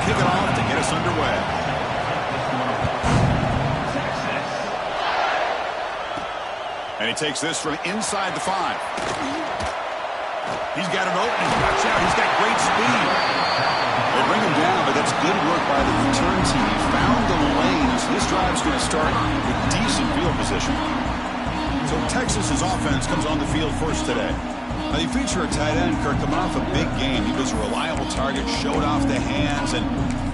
kick it off to get us underway. And he takes this from inside the 5. He's got an opening. Watch out. He's got great speed. They bring him down, but that's good work by the return team. He found the lane, so this drive's going to start with decent field position. So Texas's offense comes on the field first today. Now, they feature a tight end, Kirk, coming off a big game. He was a reliable target, showed off the hands, and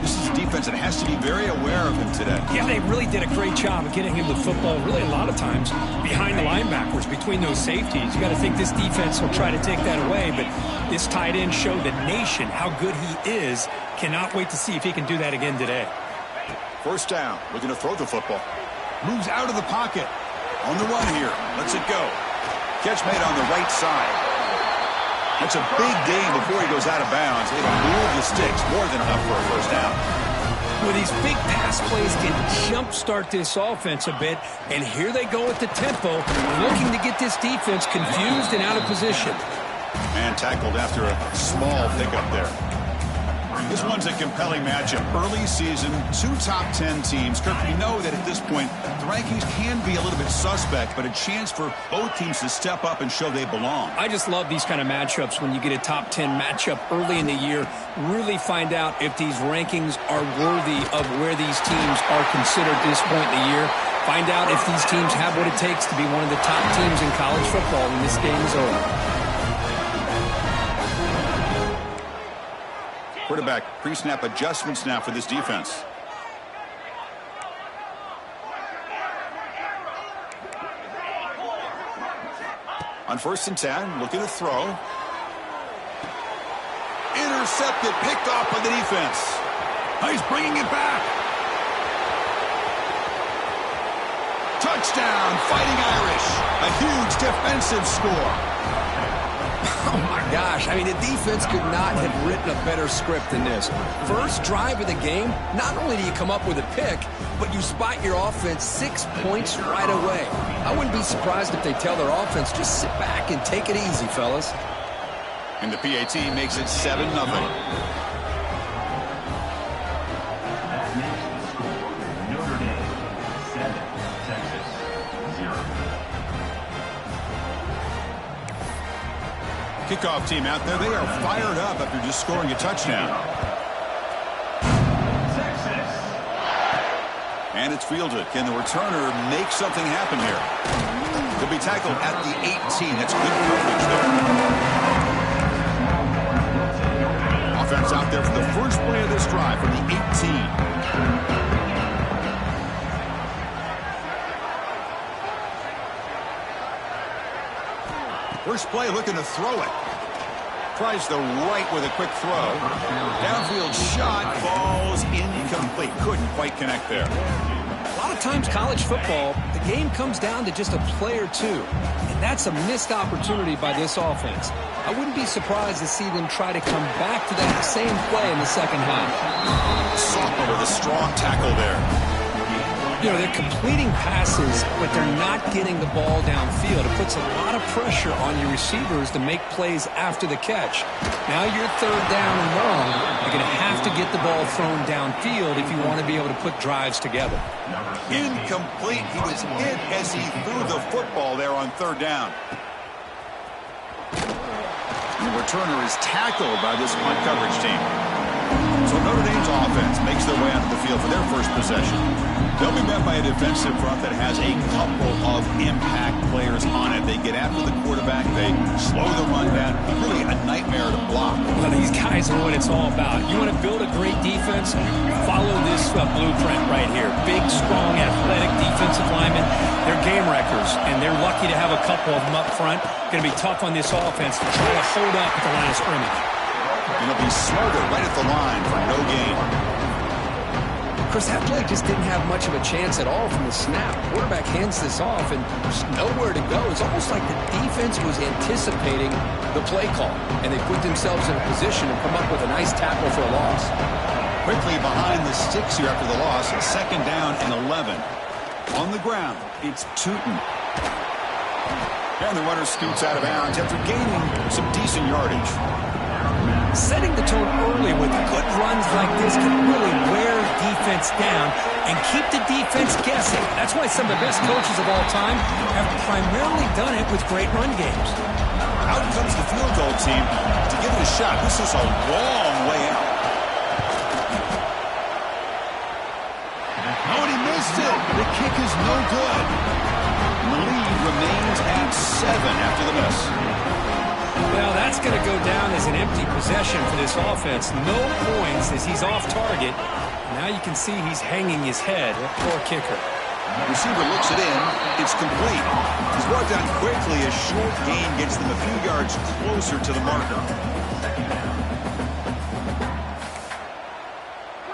this is a defense that has to be very aware of him today. Yeah, they really did a great job of getting him the football, really a lot of times behind the linebackers, between those safeties. You got to think this defense will try to take that away, but this tight end showed the nation how good he is. Cannot wait to see if he can do that again today. First down, looking to throw the football. Moves out of the pocket. On the run here. Lets it go. Catch made on the right side. That's a big gain before he goes out of bounds. It'll move the sticks, more than enough for a first down. Well, these big pass plays can jumpstart this offense a bit, and here they go at the tempo, looking to get this defense confused and out of position. And tackled after a small pickup there. This one's a compelling matchup. Early season, 2 top 10 teams. Kirk, we know that at this point, the rankings can be a little bit suspect, but a chance for both teams to step up and show they belong. I just love these kind of matchups when you get a top 10 matchup early in the year. Really find out if these rankings are worthy of where these teams are considered at this point in the year. Find out if these teams have what it takes to be one of the top teams in college football when this game is over. Quarterback pre-snap adjustments now for this defense. On 1st and 10, looking to throw. Intercepted, picked off by the defense. He's bringing it back. Touchdown, Fighting Irish. A huge defensive score. Oh, my gosh. I mean, the defense could not have written a better script than this. First drive of the game, not only do you come up with a pick, but you spot your offense 6 points right away. I wouldn't be surprised if they tell their offense, just sit back and take it easy, fellas. And the PAT makes it 7-0. Kickoff team out there. They are fired up after just scoring a touchdown. And it's fielded. Can the returner make something happen here? He'll be tackled at the 18. That's good coverage there. Offense out there for the first play of this drive from the 18. First play looking to throw it. Tries the right with a quick throw. Downfield shot falls incomplete. Couldn't quite connect there. A lot of times college football, the game comes down to just a play or two. And that's a missed opportunity by this offense. I wouldn't be surprised to see them try to come back to that same play in the second half. Sophomore with a strong tackle there. You know, they're completing passes, but they're not getting the ball downfield. It puts a lot of pressure on your receivers to make plays after the catch. Now you're 3rd down and long. You're going to have to get the ball thrown downfield if you want to be able to put drives together. Incomplete. He was hit as he threw the football there on 3rd down. And the returner is tackled by this punt coverage team. So Notre Dame's offense makes their way onto the field for their first possession. They'll be met by a defensive front that has a couple of impact players on it. They get after the quarterback. They slow the run down. Really a nightmare to block. Well, these guys are what it's all about. You want to build a great defense? Follow this blueprint right here. Big, strong, athletic defensive linemen. They're game wreckers, and they're lucky to have a couple of them up front. Going to be tough on this offense to try to hold up at the line of scrimmage. And they'll be smothered right at the line for no gain. Chris, that play just didn't have much of a chance at all from the snap. Quarterback hands this off, and there's nowhere to go. It's almost like the defense was anticipating the play call, and they put themselves in a position to come up with a nice tackle for a loss. Quickly behind the sticks here after the loss. 2nd down and 11. On the ground, it's Tootin. And the runner scoots out of bounds after gaining some decent yardage. Setting the tone early with good runs like this can really wear defense down and keep the defense guessing. That's why some of the best coaches of all time have primarily done it with great run games. Out comes the field goal team to give it a shot. This is a long way out. Oh, and he missed it. The kick is no good. And the lead remains at 7 after the miss. Well, that's going to go down as an empty possession for this offense. No points as he's off target. Now you can see he's hanging his head. Poor kicker. Receiver looks it in. It's complete. He's brought down quickly. A short gain gets them a few yards closer to the marker.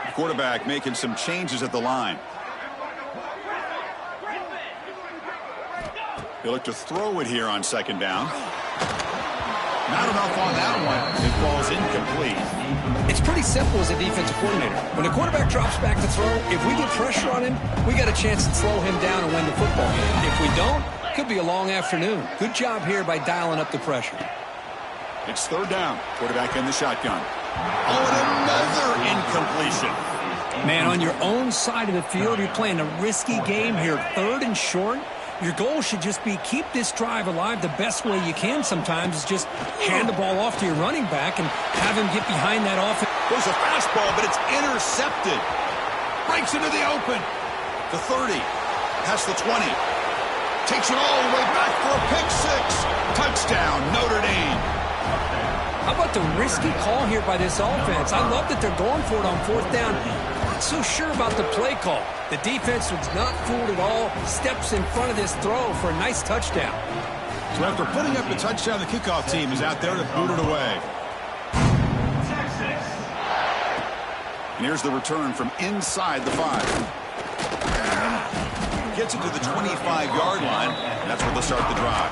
The quarterback making some changes at the line. He'll look to throw it here on second down. Not enough on that one. It falls incomplete. It's pretty simple as a defensive coordinator. When the quarterback drops back to throw, if we get pressure on him, we got a chance to slow him down and win the football game. If we don't, it could be a long afternoon. Good job here by dialing up the pressure. It's third down. Quarterback in the shotgun. Oh, and another incompletion. Man, on your own side of the field, you're playing a risky game here. Third and short. Your goal should just be keep this drive alive the best way you can sometimes is just hand the ball off to your running back and have him get behind that offense. There's a fastball, but it's intercepted. Breaks into the open. The 30. Past the 20. Takes it all the way back for a pick six. Touchdown, Notre Dame. How about the risky call here by this offense? I love that they're going for it on fourth down. Not so sure about the play call. The defense was not fooled at all. Steps in front of this throw for a nice touchdown. So after putting up the touchdown, the kickoff team is out there to boot it away. And here's the return from inside the 5. Gets it to the 25-yard line. And that's where they'll start the drive.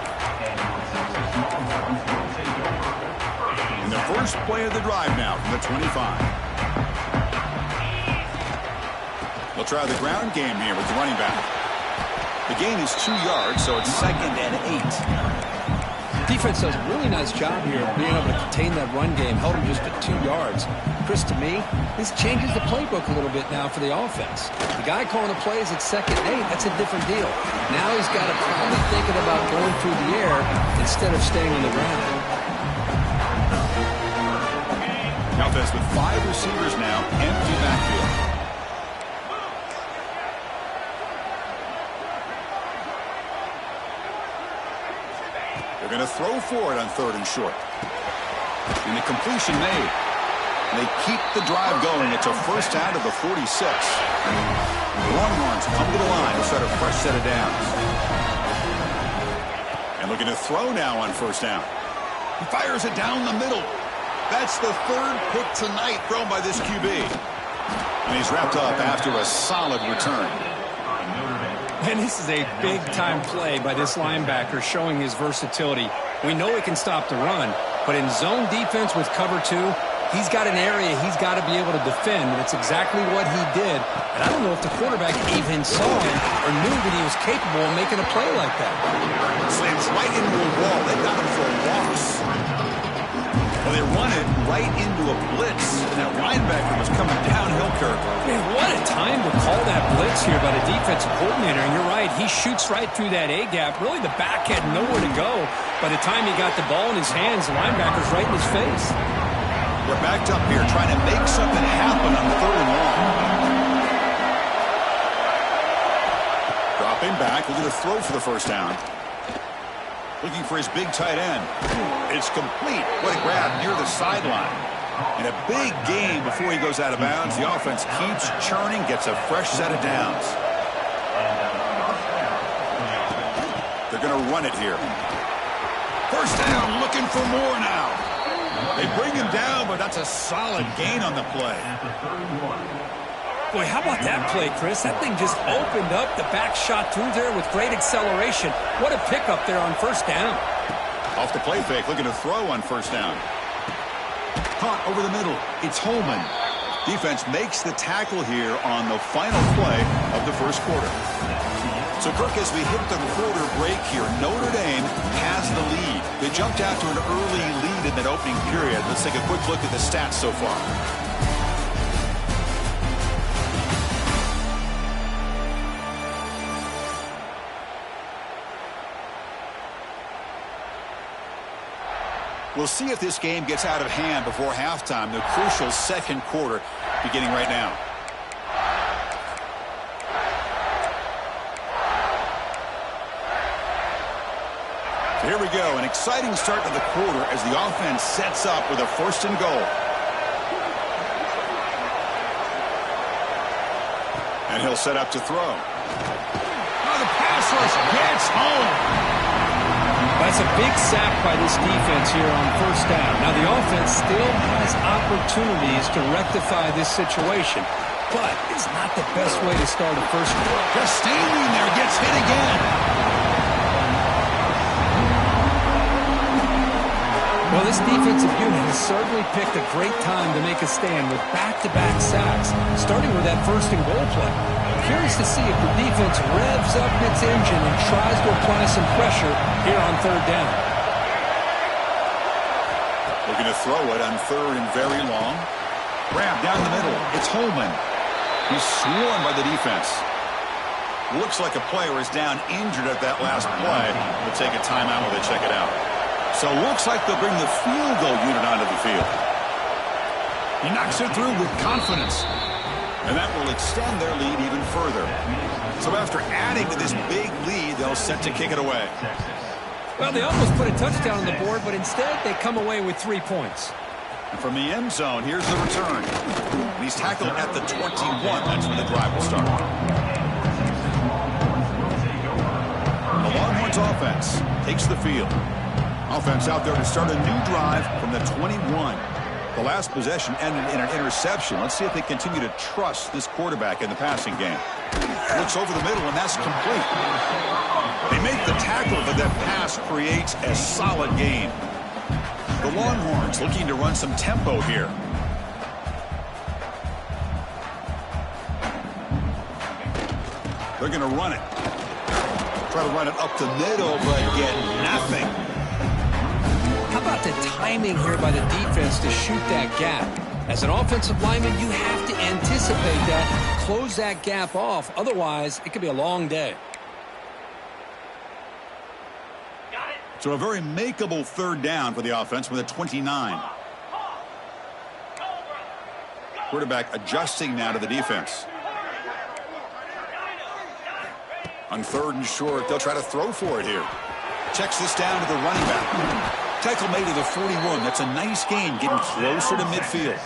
And the first play of the drive now from the 25. They'll try the ground game here with the running back. The gain is 2 yards, so it's 2nd and 8. Defense does a really nice job here of being able to contain that run game. Held him just at 2 yards. Chris, to me, this changes the playbook a little bit now for the offense. The guy calling the plays at 2nd and 8, that's a different deal. Now he's got to probably thinking about going through the air instead of staying on the ground. Offense with 5 receivers now, empty backfield. They're going to throw for it on 3rd and short. And the completion made. And they keep the drive going. It's a first out of the 46. Longhorns come to the line to start a fresh set of downs. And looking to throw now on first down. He fires it down the middle. That's the 3rd pick tonight thrown by this QB. And he's wrapped up after a solid return. And this is a big-time play by this linebacker showing his versatility. We know he can stop the run, but in zone defense with cover 2, he's got an area he's got to be able to defend, and it's exactly what he did. And I don't know if the quarterback even saw him or knew that he was capable of making a play like that. Slams right into a wall. They got him for a loss. Well, they run it right into a blitz. That linebacker was coming downhill, Kirk. Man, what a time to call that blitz here by the defensive coordinator. And you're right, he shoots right through that A-gap. Really, the back had nowhere to go. By the time he got the ball in his hands, the linebacker's right in his face. They're backed up here trying to make something happen on the 3rd and long. Dropping back, looking to throw for the first down. Looking for his big tight end. It's complete. What a grab near the sideline. And a big gain before he goes out of bounds. The offense keeps churning, gets a fresh set of downs. They're going to run it here. First down, looking for more now. They bring him down, but that's a solid gain on the play. Boy, how about that play, Chris? That thing just opened up. The back shot through there with great acceleration. What a pickup there on first down. Off the play fake, looking to throw on first down. Caught over the middle. It's Holman. Defense makes the tackle here on the final play of the first quarter. So, Kirk, as we hit the quarter break here, Notre Dame has the lead. They jumped out to an early lead in that opening period. Let's take a quick look at the stats so far. We'll see if this game gets out of hand before halftime, the crucial second quarter beginning right now. So here we go, an exciting start to the quarter as the offense sets up with a 1st and goal. And he'll set up to throw. Oh, the pass rush gets home. That's a big sack by this defense here on 1st down. Now, the offense still has opportunities to rectify this situation, but it's not the best way to start a 1st quarter. Just standing there, gets hit again. Well, this defensive unit has certainly picked a great time to make a stand with back-to-back sacks, starting with that 1st and goal play. Curious to see if the defense revs up its engine and tries to apply some pressure here on 3rd down. Looking to throw it on 3rd and very long. Grab down the middle. It's Holman. He's swarmed by the defense. Looks like a player is down injured at that last play. We'll take a timeout while they check it out. So looks like they'll bring the field goal unit onto the field. He knocks it through with confidence. And that will extend their lead even further. So after adding to this big lead, they'll set to kick it away. Well, they almost put a touchdown on the board, but instead they come away with 3 points. And from the end zone, here's the return. He's tackled at the 21. That's when the drive will start. The Longhorns offense takes the field. Offense out there to start a new drive from the 21. The last possession ended in an interception. Let's see if they continue to trust this quarterback in the passing game. Looks over the middle, and that's complete. They make the tackle, but that pass creates a solid gain. The Longhorns looking to run some tempo here. They're going to run it. Try to run it up the middle, but get nothing. How about the timing here by the defense to shoot that gap? As an offensive lineman, you have to anticipate that, close that gap off. Otherwise, it could be a long day. So a very makeable 3rd down for the offense with a 29. Quarterback adjusting now to the defense. On 3rd and short, they'll try to throw for it here. Checks this down to the running back. Tackle made to the 41. That's a nice gain, getting closer to midfield.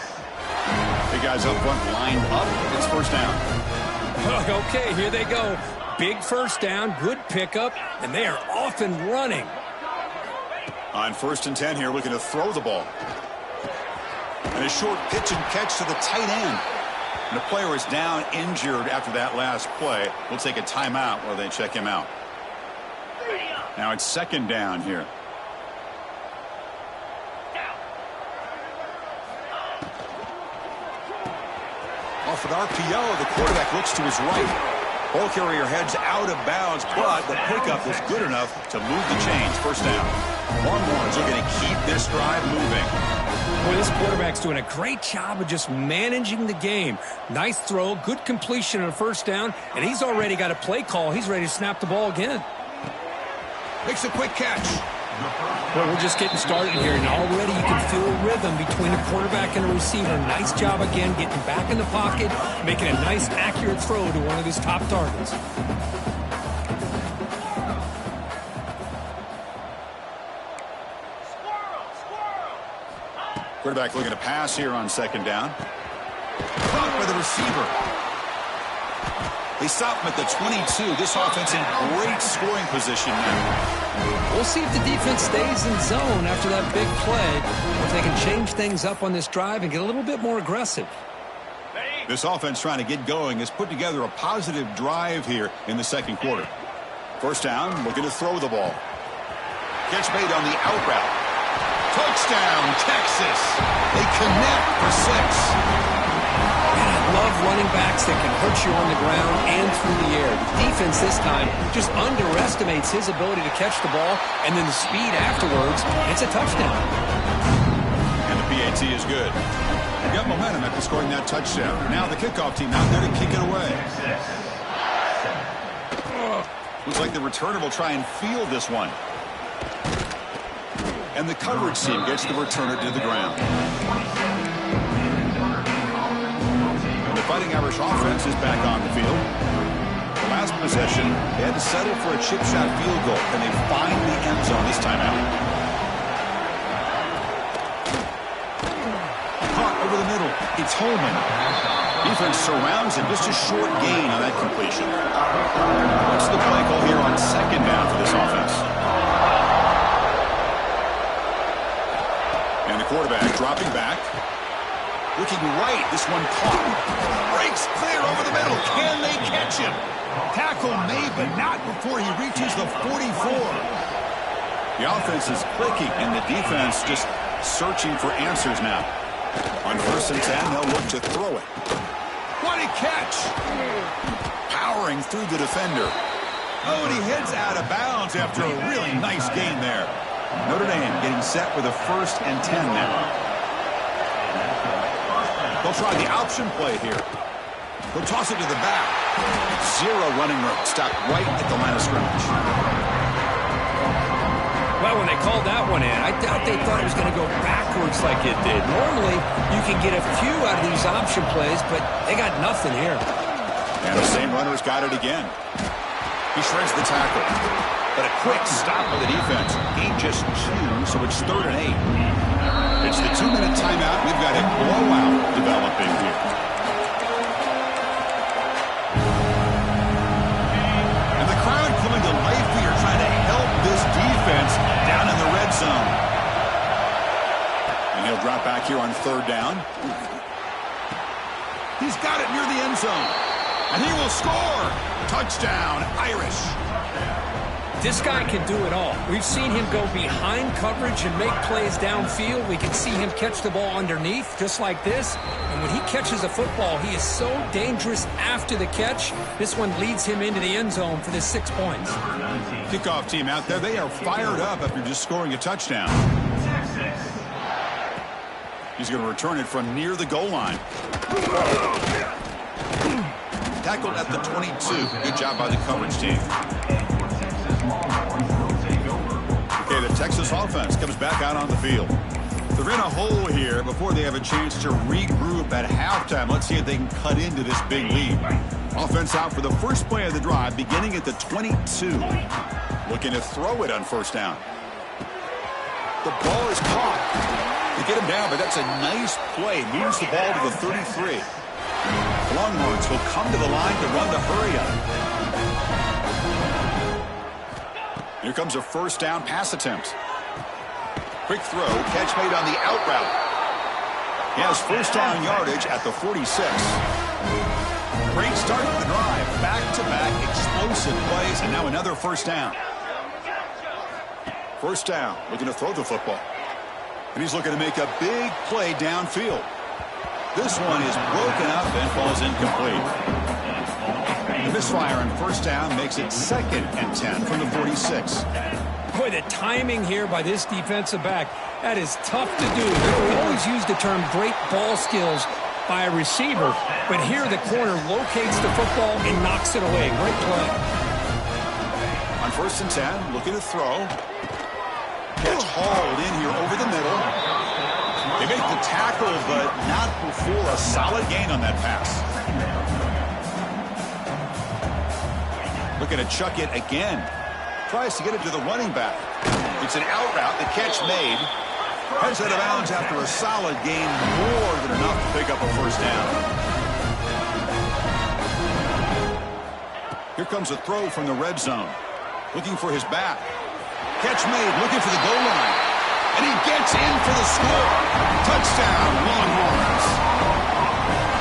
Big guys up front, lined up. It's 1st down. Okay, here they go. Big 1st down, good pickup, and they are off and running. On 1st and 10 here, looking to throw the ball. And a short pitch and catch to the tight end. And the player is down injured after that last play. We'll take a timeout while they check him out. Now it's 2nd down here. Off an RPO, the quarterback looks to his right. Ball carrier heads out of bounds, but the pickup is good enough to move the chains. 1st down. Longhorns are going to keep this drive moving. Boy, this quarterback's doing a great job of just managing the game. Nice throw, good completion on a 1st down, and he's already got a play call. He's ready to snap the ball again. Makes a quick catch. Well, we're just getting started here, and already you can feel a rhythm between a quarterback and a receiver. Nice job again, getting back in the pocket, making a nice, accurate throw to one of his top targets. Quarterback looking to pass here on 2nd down. Caught by the receiver. They stop him at the 22. This offense in great scoring position now. We'll see if the defense stays in zone after that big play, or if they can change things up on this drive and get a little bit more aggressive. This offense trying to get going has put together a positive drive here in the 2nd quarter. 1st down, looking to throw the ball. Catch made on the out route. Touchdown, Texas. They connect for 6. love running backs that can hurt you on the ground and through the air. The defense this time just underestimates his ability to catch the ball, and then the speed afterwards, it's a touchdown. And the PAT is good. They got momentum after scoring that touchdown. Now the kickoff team out there to kick it away. Looks like the returner will try and field this one. And the coverage team gets the returner to the ground. The Fighting Irish offense is back on the field. The last possession, they had to settle for a chip shot field goal, and they find the end zone this time out. Caught over the middle. It's Holman. Defense surrounds him. Just a short gain on that completion. What's the play call here on second down for this offense? And the quarterback dropping back. Looking right. This one caught. Breaks clear over the middle. Can they catch him? Tackle made, but not before he reaches the 44. The offense is clicking, and the defense just searching for answers now. On 1st and 10, they'll look to throw it. What a catch! Powering through the defender. Oh, and he heads out of bounds after a really nice gain there. Notre Dame getting set with a 1st and 10 now. They'll try the option play here. They'll toss it to the back. Zero running room. Stopped right at the line of scrimmage. Well, when they called that one in, I doubt they thought it was going to go backwards like it did. Normally, you can get a few out of these option plays, but they got nothing here. And the same runner's got it again. He shreds the tackle. But a quick stop by the defense. Gain just 2, so it's 3rd and 8. It's the 2-minute timeout. We've got a blowout developing here. And the crowd coming to life here, trying to help this defense down in the red zone. And he'll drop back here on 3rd down. He's got it near the end zone. And he will score. Touchdown, Irish. This guy can do it all. We've seen him go behind coverage and make plays downfield. We can see him catch the ball underneath, just like this. And when he catches a football, he is so dangerous after the catch. This one leads him into the end zone for the 6 points. Kickoff team out there, they are fired up after just scoring a touchdown. He's going to return it from near the goal line. Tackled at the 22. Good job by the coverage team. Okay, the Texas offense comes back out on the field. They're in a hole here before they have a chance to regroup at halftime. Let's see if they can cut into this big lead. Offense out for the first play of the drive, beginning at the 22. Looking to throw it on 1st down. The ball is caught. They get him down, but that's a nice play. Moves the ball to the 33. Longhorns will come to the line to run the hurry up. Here comes a 1st down pass attempt. Quick throw, catch made on the out route. He has 1st down yardage at the 46. Great start to the drive. Back-to-back explosive plays, and now another 1st down. 1st down, looking to throw the football. And he's looking to make a big play downfield. This one is broken up and falls incomplete. The misfire on 1st down makes it 2nd and 10 from the 46. Boy, the timing here by this defensive back, that is tough to do. We always use the term great ball skills by a receiver, but here the corner locates the football and knocks it away. Great play. On 1st and 10, looking to throw. Catch hauled in here over the middle. They make the tackle, but not before a solid gain on that pass. Looking to chuck it again. Tries to get it to the running back. It's an out route. The catch made. Heads out of bounds after a solid gain. More than enough to pick up a 1st down. Here comes a throw from the red zone. Looking for his back. Catch made. Looking for the goal line. And he gets in for the score. Touchdown, Longhorns.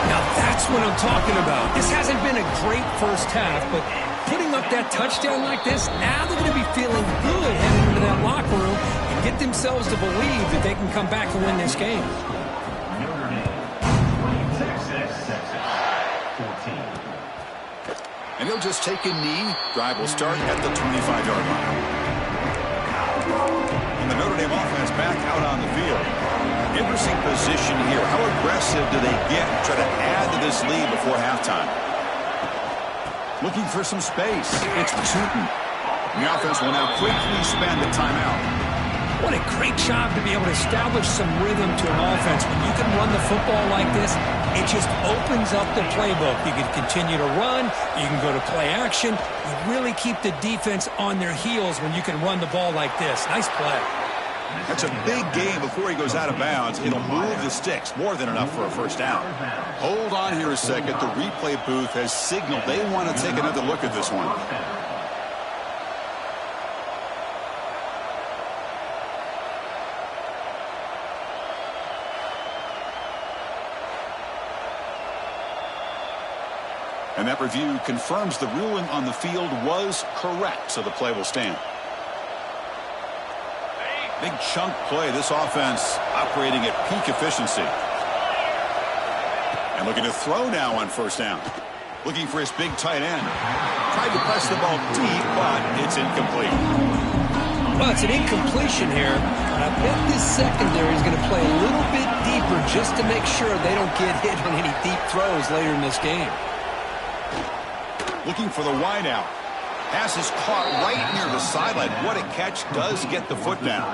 Now that's what I'm talking about. This hasn't been a great 1st half, but putting up that touchdown like this, now they're going to be feeling good heading into that locker room and get themselves to believe that they can come back and win this game. he'll just take a knee. Drive will start at the 25-yard line. And the Notre Dame offense back out on the field. Interesting position here. How aggressive do they get to try to add to this lead before halftime? Looking for some space. It's Tootin. The offense will now quickly spend the timeout. What a great job to be able to establish some rhythm to an offense. When you can run the football like this, it just opens up the playbook. You can continue to run. You can go to play action. You really keep the defense on their heels when you can run the ball like this. Nice play. That's a big game before he goes out of bounds. It'll move the sticks. More than enough for a first down. Hold on here a second. The replay booth has signaled they want to take another look at this one. And that review confirms the ruling on the field was correct, so the play will stand. Big chunk play. This offense operating at peak efficiency. And looking to throw now on first down. Looking for his big tight end. Tried to press the ball deep, but it's incomplete. Well, it's an incompletion here. I bet this secondary is going to play a little bit deeper just to make sure they don't get hit on any deep throws later in this game. Looking for the wide out. Pass is caught right near the sideline. What a catch. Does get the foot down.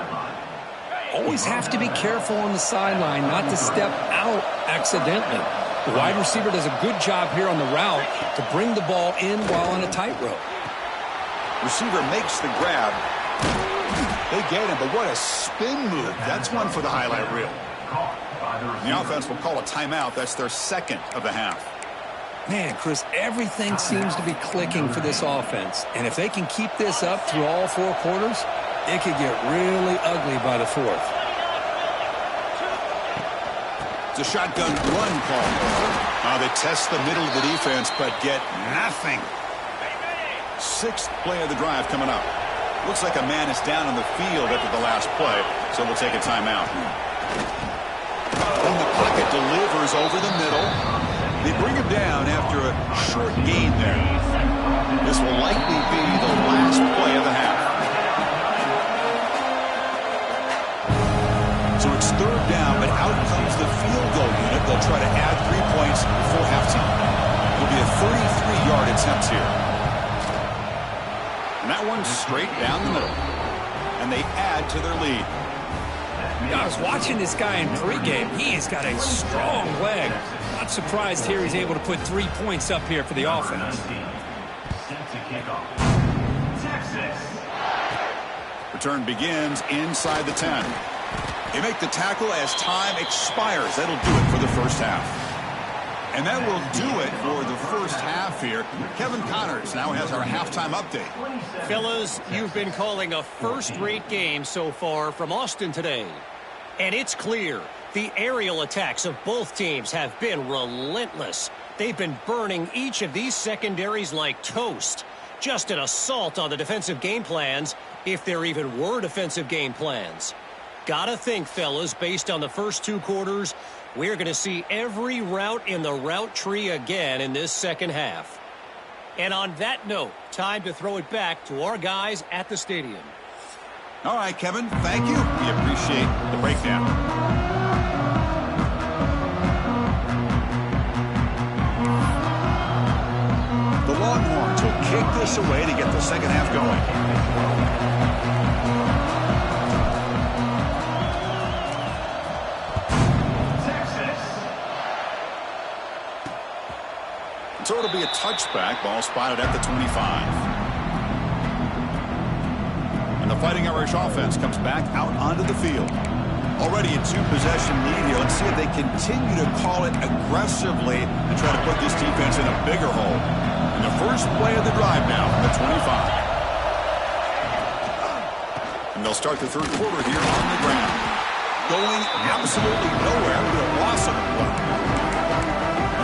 Always have to be careful on the sideline not to step out accidentally. The wide receiver does a good job here on the route to bring the ball in while on a tightrope. Receiver makes the grab. They get him, but what a spin move. That's one for the highlight reel. The offense will call a timeout. That's their second of the half. Man, Chris, everything seems to be clicking for this offense. And if they can keep this up through all four quarters, it could get really ugly by the fourth. It's a shotgun run call. They test the middle of the defense, but get nothing. Sixth play of the drive coming up. Looks like a man is down on the field after the last play, so we'll take a timeout. In the pocket, delivers over the middle. They bring him down after a short gain there. This will likely be the last play of the half. So it's third down, but out comes the field goal unit. They'll try to add 3 points before halftime. It'll be a 33-yard attempt here. And that one's straight down the middle. And they add to their lead. I was watching this guy in pregame. He's got a strong leg. Not surprised here he's able to put 3 points up here for the offense. Return begins inside the 10. They make the tackle as time expires. That'll do it for the first half. And that will do it for the first half here. Kevin Connors now has our halftime update. Fellas, you've been calling a first-rate game so far from Austin today. And it's clear the aerial attacks of both teams have been relentless. They've been burning each of these secondaries like toast. Just an assault on the defensive game plans, if there even were defensive game plans. Gotta think, fellas, based on the first 2 quarters, we're going to see every route in the route tree again in this second half. And on that note, time to throw it back to our guys at the stadium. All right, Kevin, thank you. We appreciate the breakdown. The Longhorns will kick this away to get the second half going. So it'll be a touchback. Ball spotted at the 25. And the Fighting Irish offense comes back out onto the field. Already a 2-possession lead here. Let's see if they continue to call it aggressively and try to put this defense in a bigger hole. And the first play of the drive now from the 25. And they'll start the third quarter here on the ground. Going absolutely nowhere with a loss of the play.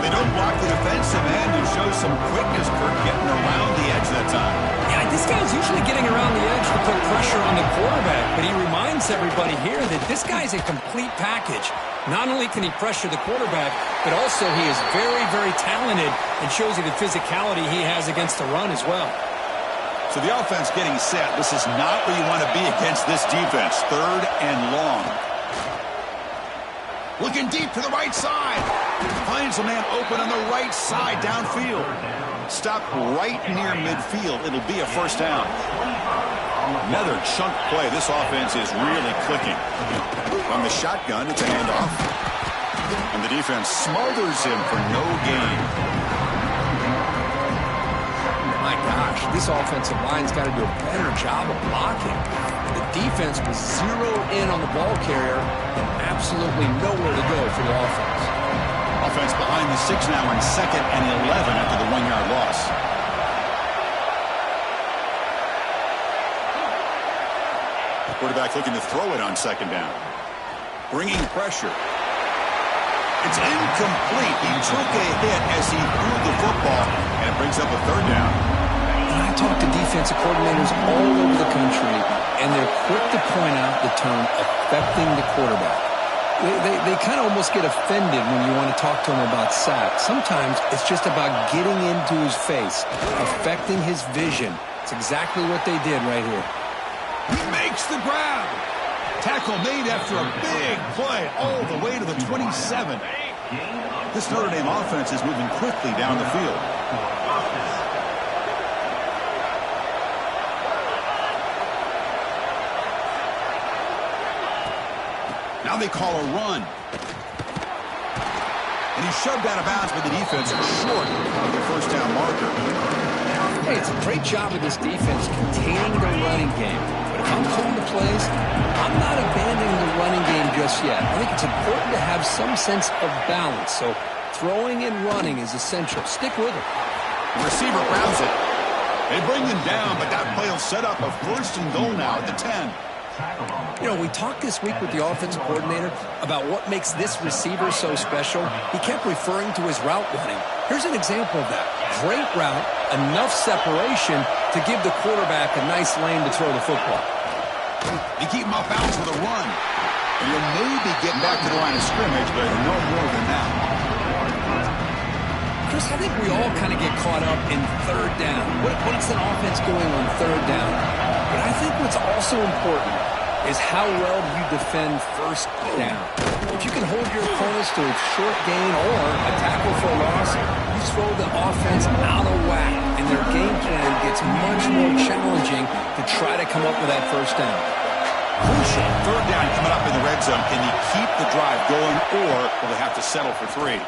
They don't block the defensive end and show some quickness, Kirk, getting around the edge that time. Yeah, this guy's usually getting around the edge to put pressure on the quarterback, but he reminds everybody here that this guy's a complete package. Not only can he pressure the quarterback, but also he is very, very talented and shows you the physicality he has against the run as well. So the offense getting set. This is not where you want to be against this defense. 3rd and long. Looking deep to the right side. Finds a man open on the right side downfield. Stopped right near midfield. It'll be a first down. Another chunk play. This offense is really clicking. From the shotgun, it's a handoff. And the defense smothers him for no gain. My gosh, this offensive line's got to do a better job of blocking. The defense was zeroed in on the ball carrier and absolutely nowhere to go for the offense. Offense behind the 6 now on 2nd and 11 after the 1-yard loss. The quarterback looking to throw it on 2nd down. Bringing pressure. It's incomplete. He took a hit as he threw the football, and it brings up a 3rd down. And I talk to defensive coordinators all over the country, and they're quick to point out the term affecting the quarterback. They kind of almost get offended when you want to talk to them about sacks. Sometimes it's just about getting into his face, affecting his vision. It's exactly what they did right here. He makes the grab. Tackle made after a big play all the way to the 27. This Notre Dame offense is moving quickly down the field. Now they call a run. And he's shoved out of bounds by the defense short of the first down marker. Hey, it's a great job of this defense containing the running game. But if I'm calling the plays, I'm not abandoning the running game just yet. I think it's important to have some sense of balance. So throwing and running is essential. Stick with it. The receiver grabs it. They bring him down, but that play will set up a 1st and goal now at the 10. You know, we talked this week with the offensive coordinator about what makes this receiver so special. He kept referring to his route running. Here's an example of that. Great route, enough separation to give the quarterback a nice lane to throw the football. You keep him off balance with a run. And you'll maybe get back to the line of scrimmage, but no more than that. Chris, I think we all kind of get caught up in 3rd down. What's an offense doing on 3rd down? But I think what's also important is how well you defend 1st down. If you can hold your opponents to a short gain or a tackle for a loss, you throw the offense out of whack, and their game plan gets much more challenging to try to come up with that 1st down. Crucial 3rd down coming up in the red zone. Can he keep the drive going, or will they have to settle for 3?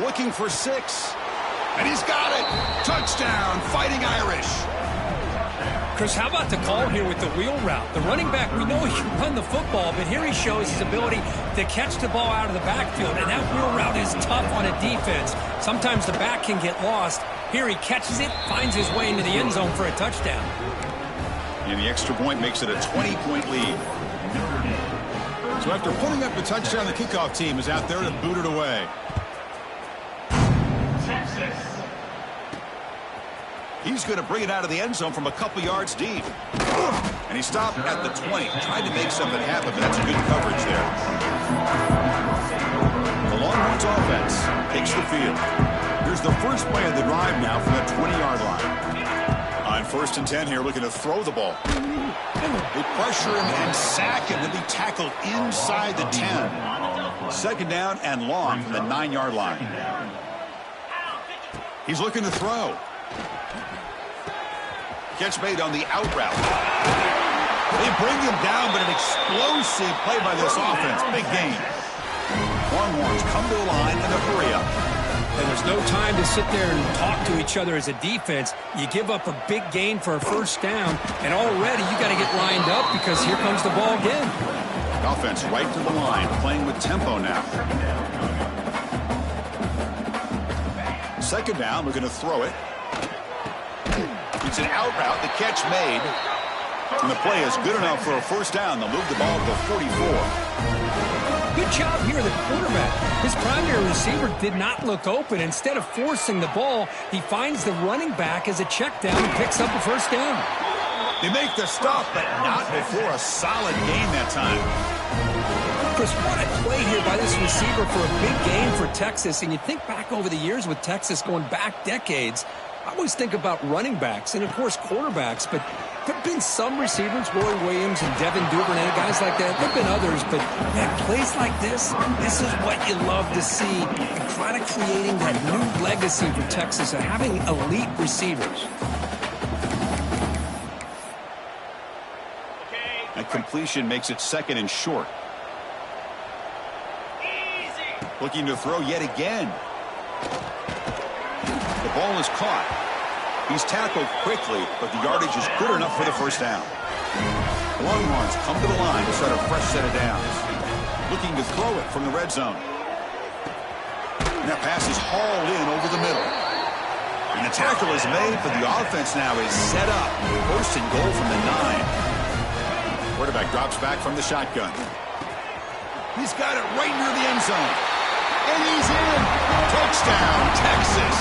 Looking for 6. And he's got it. Touchdown, Fighting Irish. Chris, how about the call here with the wheel route? The running back, we know he can run the football, but here he shows his ability to catch the ball out of the backfield, and that wheel route is tough on a defense. Sometimes the back can get lost. Here he catches it, finds his way into the end zone for a touchdown. And the extra point makes it a 20-point lead. So after putting up the touchdown, the kickoff team is out there to boot it away. He's going to bring it out of the end zone from a couple yards deep. And he stopped at the 20. Tried to make something happen, but that's a good coverage there. The Longhorns offense takes the field. Here's the first play of the drive now from the 20-yard line. On 1st and 10 here, looking to throw the ball. They pressure him and sack him. He'll be tackled inside the 10. 2nd down and long from the 9-yard line. He's looking to throw. Catch made on the out route. They bring him down, but an explosive play by this offense. Big gain. Longhorns come to the line in a hurry up. And there's no time to sit there and talk to each other as a defense. You give up a big gain for a 1st down, and already you got to get lined up because here comes the ball again. Offense right to the line, playing with tempo now. 2nd down, we're going to throw it. It's an out route, the catch made. And the play is good enough for a 1st down. They'll move the ball to the 44. Good job here, the quarterback. His primary receiver did not look open. Instead of forcing the ball, he finds the running back as a check down and picks up a 1st down. They make the stop, but not before a solid gain that time. Chris, what a play here by this receiver for a big game for Texas. And you think back over the years with Texas going back decades, I always think about running backs and, of course, quarterbacks. But there have been some receivers, Roy Williams and Devin Duvernay, guys like that. There have been others, but man, plays like this is what you love to see. And kind of creating that new legacy for Texas of having elite receivers. That completion makes it 2nd and short. Looking to throw yet again. The ball is caught. He's tackled quickly, but the yardage is good enough for the first down. Longhorns come to the line to start a fresh set of downs. Looking to throw it from the red zone. And that pass is hauled in over the middle. And the tackle is made, but the offense now is set up. 1st and goal from the 9. Quarterback drops back from the shotgun. He's got it right near the end zone. And he's in. Touchdown, Texas.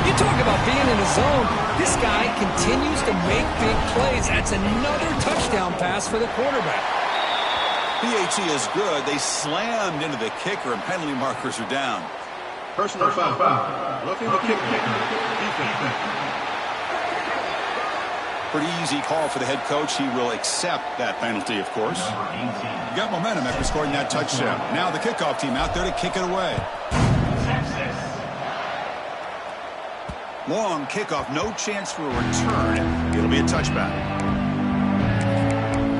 You talk about being in the zone. This guy continues to make big plays. That's another touchdown pass for the quarterback. PAT is good. They slammed into the kicker, and penalty markers are down. Personal foul. Looking to kick. Defense. Pretty easy call for the head coach. He will accept that penalty, of course. You got momentum after scoring that touchdown. Now the kickoff team out there to kick it away. Long kickoff, no chance for a return. It'll be a touchback.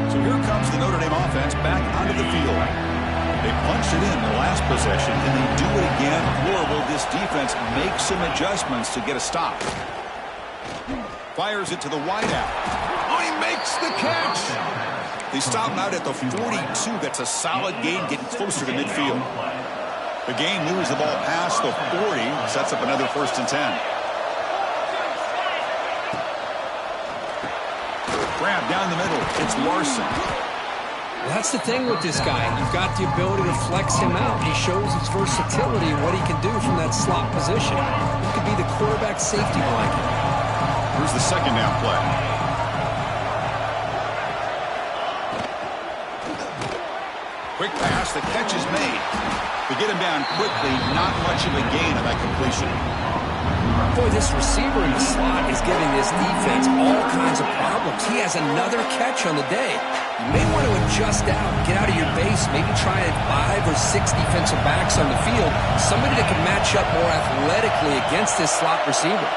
So here comes the Notre Dame offense back onto the field. They punched it in the last possession, and they do it again. Or will this defense make some adjustments to get a stop? Fires it to the wideout. Oh, he makes the catch. They stop him out at the 42. That's a solid gain, getting closer to midfield. The gain moves the ball past the 40. Sets up another 1st and 10. Grab down the middle. It's Larson. Well, that's the thing with this guy. You've got the ability to flex him out. He shows his versatility and what he can do from that slot position. He could be the quarterback safety blanket. Here's the 2nd down play. Quick pass. The catch is made. They get him down quickly. Not much of a gain on that completion. Boy, this receiver in the slot is giving this defense all kinds of problems. He has another catch on the day. You may want to adjust out, get out of your base, maybe try 5 or 6 defensive backs on the field, somebody that can match up more athletically against this slot receiver.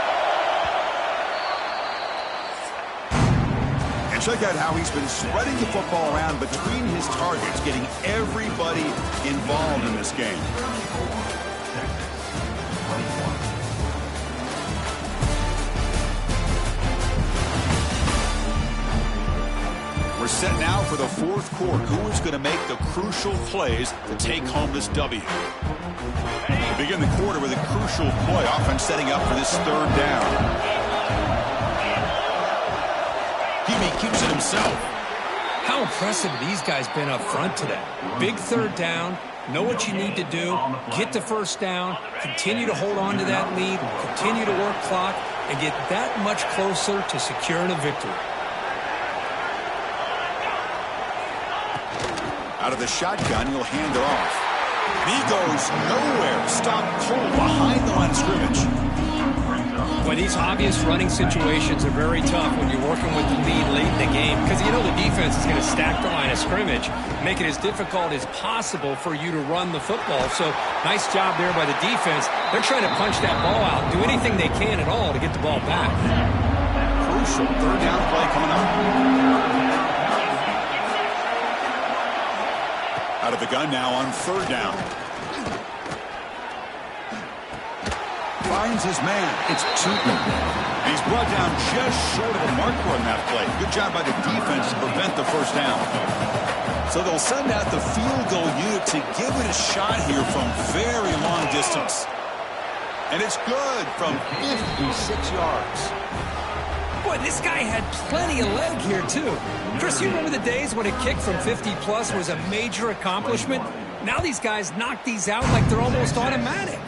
And check out how he's been spreading the football around between his targets, getting everybody involved in this game. We're set now for the 4th quarter. Who is going to make the crucial plays to take home this W? We begin the quarter with a crucial play. Offense setting up for this 3rd down. Hebe keeps it himself. How impressive these guys been up front today. Big 3rd down. Know what you need to do. Get the 1st down. Continue to hold on to that lead. Continue to work clock. And get that much closer to securing a victory. Out of the shotgun, he'll hand it off. He goes nowhere. Stop cold behind the line of scrimmage. Well, these obvious running situations are very tough when you're working with the lead late in the game because you know the defense is going to stack the line of scrimmage, make it as difficult as possible for you to run the football. So nice job there by the defense. They're trying to punch that ball out, do anything they can at all to get the ball back. Crucial 3rd down play coming up. Out of the gun now on 3rd down. Finds his man. It's Tootin. He's brought down just short of the marker on that play. Good job by the defense to prevent the 1st down. So they'll send out the field goal unit to give it a shot here from very long distance. And it's good from 56 yards. Boy, this guy had plenty of leg here, too. Chris, you remember the days when a kick from 50-plus was a major accomplishment? Now these guys knock these out like they're almost automatic.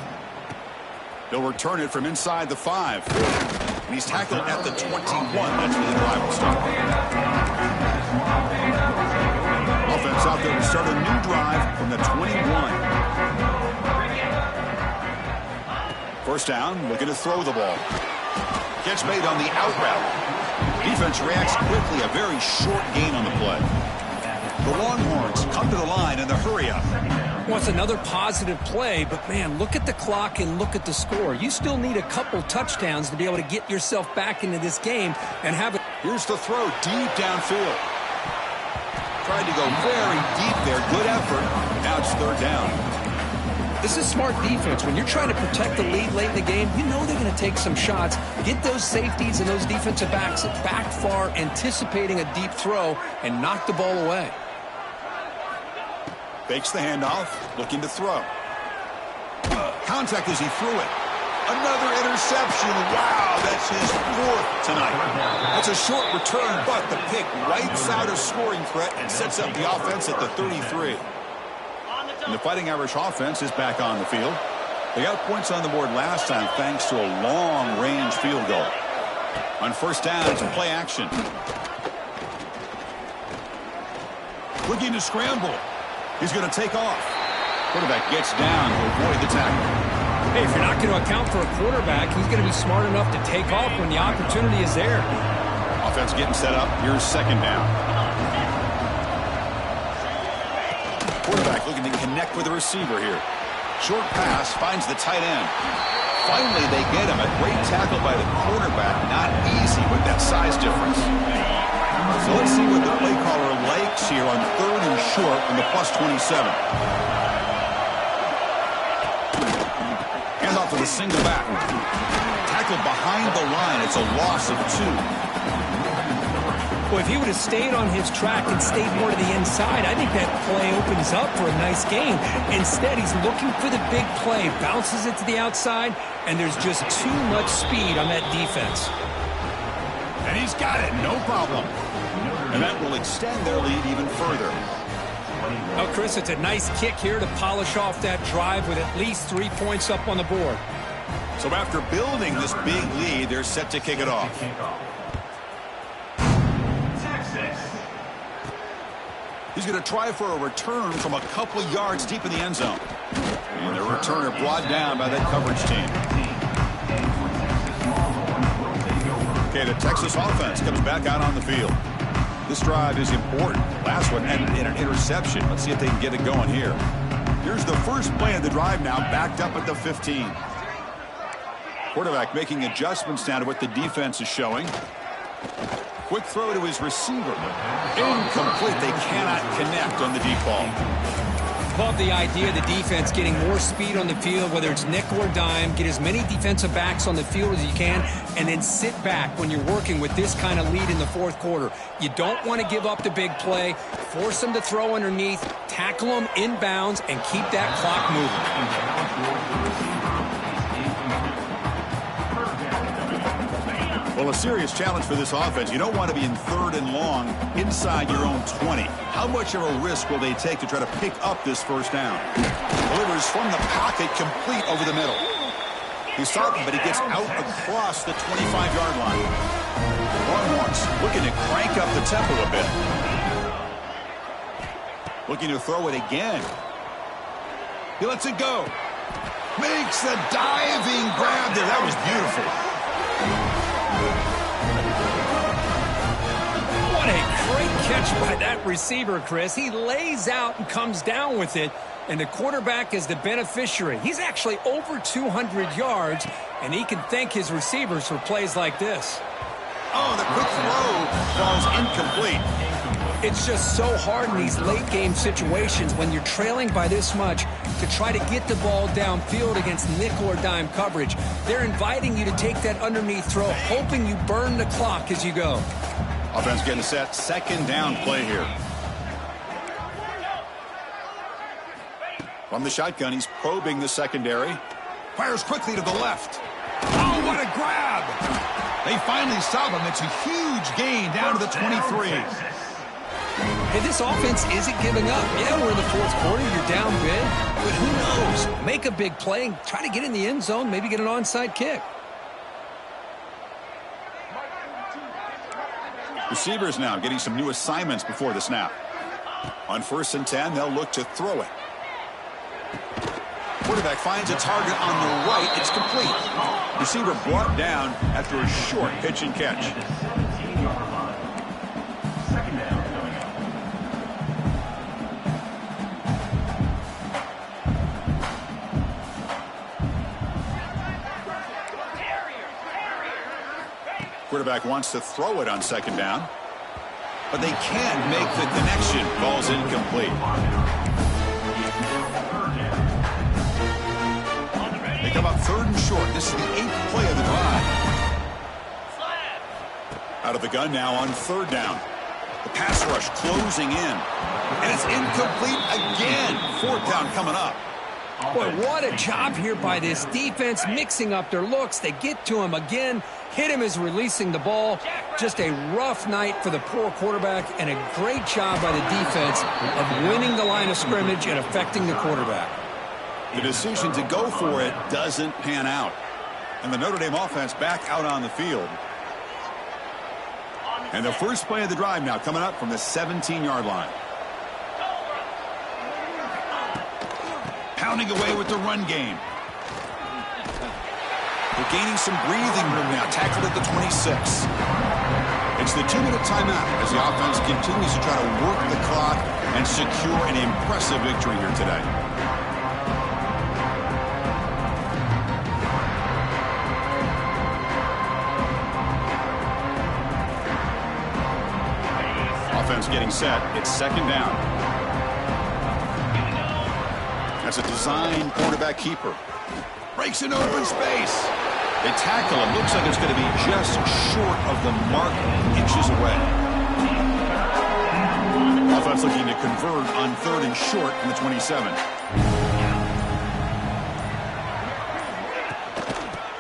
They'll return it from inside the 5. And he's tackled at the 21. That's where the drive will start. Offense offense out there to start a new drive from the 21. First down, looking to throw the ball. Gets made on the out route. Defense reacts quickly, a very short gain on the play. The Longhorns come to the line in the hurry-up. Well, it's another positive play, but, man, look at the clock and look at the score. You still need a couple touchdowns to be able to get yourself back into this game and have it. Here's the throw deep downfield. Tried to go very deep there. Good effort. Now it's third down. This is smart defense. When you're trying to protect the lead late in the game, you know they're going to take some shots. Get those safeties and those defensive backs back far, anticipating a deep throw, and knock the ball away. Fakes the handoff, looking to throw. Contact as he threw it. Another interception. Wow, that's his fourth tonight. That's a short return, but the pick right side of scoring threat and sets up the offense at the 33. And the Fighting Irish offense is back on the field. They got points on the board last time thanks to a long-range field goal. On first down, it's a play action. Looking to scramble. He's going to take off. Quarterback gets down to avoid the tackle. Hey, if you're not going to account for a quarterback, he's going to be smart enough to take off when the opportunity is there. Offense getting set up. Here's second down. Quarterback looking to connect with the receiver here. Short pass finds the tight end. Finally, they get him. A great tackle by the quarterback. Not easy with that size difference. So let's see what the play caller likes here on third and short from the plus 27. Hands off to the single back. Tackled behind the line. It's a loss of 2. Well, if he would have stayed on his track and stayed more to the inside, I think that play opens up for a nice game. Instead, he's looking for the big play, bounces it to the outside, and there's just too much speed on that defense. And he's got it, no problem. And that will extend their lead even further. Oh, Chris, it's a nice kick here to polish off that drive with at least 3 points up on the board. So after building this big lead, they're set to kick it off. He's going to try for a return from a couple of yards deep in the end zone. And the returner brought down by that coverage team. Okay, the Texas offense comes back out on the field. This drive is important. Last one ended in an interception. Let's see if they can get it going here. Here's the first play of the drive now, backed up at the 15. Quarterback making adjustments down to what the defense is showing. Quick throw to his receiver. Incomplete. They cannot connect on the deep ball. Love the idea of the defense getting more speed on the field, whether it's nickel or dime. Get as many defensive backs on the field as you can, and then sit back when you're working with this kind of lead in the fourth quarter. You don't want to give up the big play. Force them to throw underneath, tackle them inbounds, and keep that clock moving. Well, a serious challenge for this offense. You don't want to be in third and long inside your own 20. How much of a risk will they take to try to pick up this first down? Delivers from the pocket, complete over the middle. He's starting, but he gets out across the 25-yard line. Longhorns looking to crank up the tempo a bit. Looking to throw it again. He lets it go. Makes the diving grab there. That was beautiful. What a great catch by that receiver, Chris. He lays out and comes down with it, and the quarterback is the beneficiary. He's actually over 200 yards, and he can thank his receivers for plays like this. Oh, the quick throw falls incomplete. It's just so hard in these late-game situations when you're trailing by this much to try to get the ball downfield against nickel or dime coverage. They're inviting you to take that underneath throw, hoping you burn the clock as you go. Offense getting set. Second down play here. From the shotgun, he's probing the secondary. Fires quickly to the left. Oh, what a grab! They finally stop him. It's a huge gain down to the 23. Hey, this offense isn't giving up. Yeah, we're in the fourth quarter. You're down big. But who knows? Make a big play and try to get in the end zone, maybe get an onside kick. Receivers now getting some new assignments before the snap. On 1st and 10, they'll look to throw it. Quarterback finds a target on the right. It's complete. Receiver brought down after a short pitch and catch. Quarterback wants to throw it on 2nd down, but they can't make the connection. Ball's incomplete. They come up 3rd and short. This is the 8th play of the drive. Out of the gun now on 3rd down. The pass rush closing in, and it's incomplete again. 4th down coming up. Boy, what a job here by this defense, mixing up their looks. They get to him again, hit him as releasing the ball. Just a rough night for the poor quarterback, and a great job by the defense of winning the line of scrimmage and affecting the quarterback. The decision to go for it doesn't pan out. And the Notre Dame offense back out on the field. And the first play of the drive now coming up from the 17-yard line. Pounding away with the run game. They're gaining some breathing room now. Tackled at the 26. It's the 2-minute timeout as the offense continues to try to work the clock and secure an impressive victory here today. Offense getting set. It's 2nd down. That's a design quarterback keeper. Breaks in open space. They tackle him. Looks like it's going to be just short of the mark, inches away. Offense looking to convert on 3rd and short from the 27.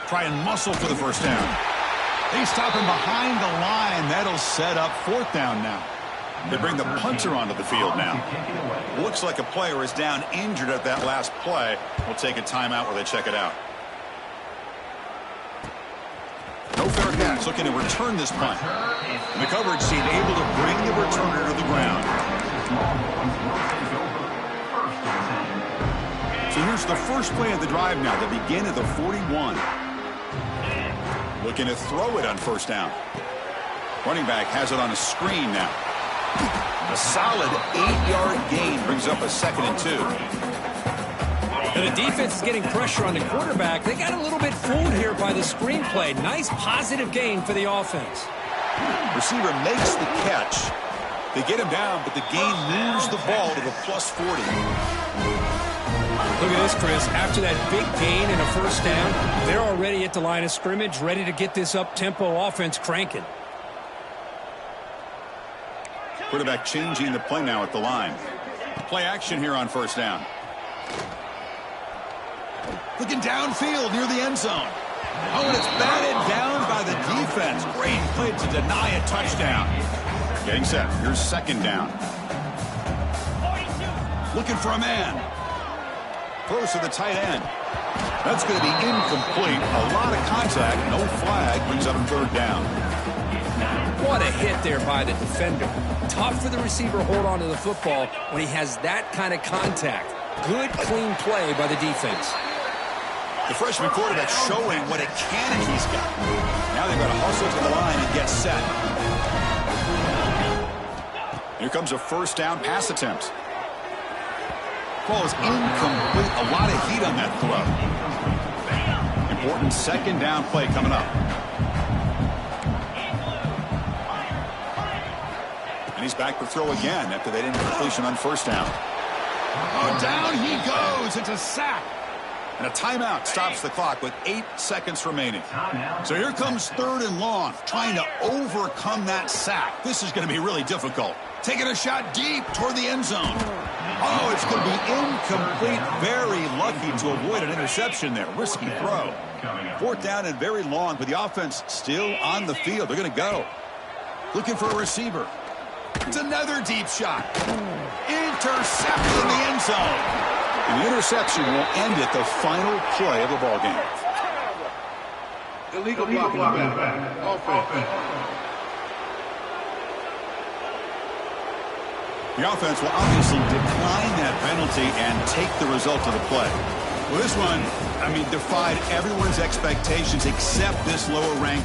Try and muscle for the 1st down. They stop him behind the line. That'll set up 4th down now. They bring the punter onto the field now. Looks like a player is down injured at that last play. We'll take a timeout while they check it out. No fair catch. Looking to return this punt. And the coverage team able to bring the returner to the ground. So here's the first play of the drive now. The begin of the 41. Looking to throw it on 1st down. Running back has it on a screen now. A solid 8-yard gain brings up a 2nd and 2. And the defense is getting pressure on the quarterback. They got a little bit fooled here by the screenplay. Nice positive gain for the offense. Receiver makes the catch. They get him down, but the gain moves the ball to the +40. Look at this, Chris. After that big gain and a 1st down, they're already at the line of scrimmage, ready to get this up-tempo offense cranking. Quarterback changing the play now at the line. Play action here on 1st down. Looking downfield near the end zone. Oh, and it's batted down by the defense. Great play to deny a touchdown. Getting set. Here's 2nd down. Looking for a man. Throws to the tight end. That's going to be incomplete. A lot of contact. No flag. Brings up 3rd down. What a hit there by the defender. Tough for the receiver to hold on to the football when he has that kind of contact. Good, clean play by the defense. The freshman quarterback showing what a cannon he's got. Now they've got to hustle to the line and get set. Here comes a 1st down pass attempt. Ball is incomplete. A lot of heat on that throw. Important 2nd down play coming up. And he's back to throw again after they didn't completion on 1st down. Oh, down he goes. It's a sack. And a timeout stops the clock with 8 seconds remaining. So here comes 3rd and long, trying to overcome that sack. This is going to be really difficult. Taking a shot deep toward the end zone. Oh, it's going to be incomplete. Very lucky to avoid an interception there. Risky throw. 4th down and very long, but the offense still on the field. They're going to go. Looking for a receiver. It's another deep shot. Intercepted in the end zone. And the interception will end it, the final play of the ball game. Illegal blocking back. Offense. The offense will obviously decline that penalty and take the result of the play. Well, this one, I mean, defied everyone's expectations except this lower-ranked